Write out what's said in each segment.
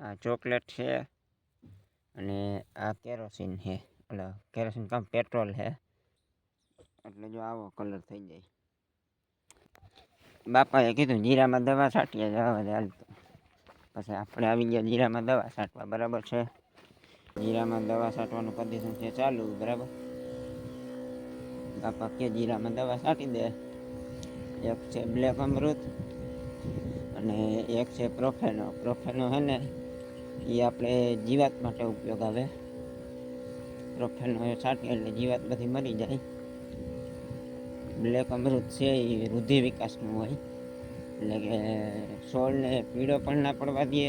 આ ચોકલેટ છે અને આ કેરોસીન છે, એટલે કેરોસીન કમ પેટ્રોલ છે. એટલે જો આવો કલર થઈ જાય. બાપાએ કીધું જીરામાં દવા છાંટીએ જવા દે હાલતું. પછી આપણે આવી ગયા જીરામાં દવા છાંટવા, બરાબર છે. જીરામાં દવા છાંટવાનું કરી દીધું છે ચાલુ, બરાબર. બાપા કે જીરામાં દવા છાંટી દે. એક છે બ્લેક અમૃત અને એક છે પ્રોફેનો. પ્રોફેનો છે ને એ આપણે જીવાત માટે ઉપયોગ આવે. પ્રોફેનો એ છાંટીએ એટલે જીવાત બધી મરી જાય. બ્લેક અમૃત છે એ વૃદ્ધિ વિકાસનું હોય, એટલે કે છોડને પીળો પણ ના પડવા દે,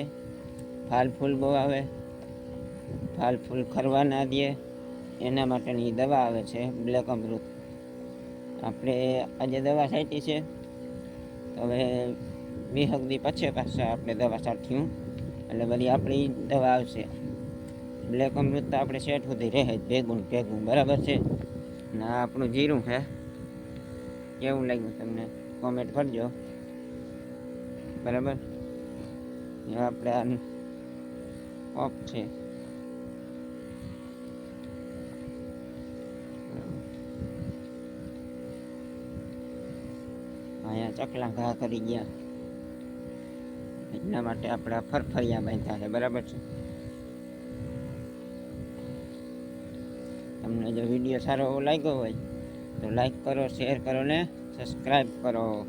ફાલ ફૂલ બહુ આવે, ફાલ ફૂલ ખરવા ના દે, એના માટેની દવા આવે છે બ્લેક અમૃત. આપણે આજે દવા છાંટી છે, તો હવે 20 દી પછી પાછા આપણે દવા છાંટ્યું એટલે બધી આપણી દવા આવશે. બ્લેક અમૃત તો આપણે સેટ સુધી રહે જ ભેગું ભેગું, બરાબર છે. ને આ આપણું જીરું છે. કેવું લાગ્યું તમને કોમેન્ટ કરજો, બરાબર. આપણે આ ઓફ છે. અહીંયા ચકલા ઘા કરી ગયા, એના માટે આપણે ફરફરિયા બાંધ્યા છે, બરાબર છે. તમને જો વિડીયો સારો લાગ્યો હોય તો લાઈક કરો, શેર કરો ને સબસ્ક્રાઈબ કરો.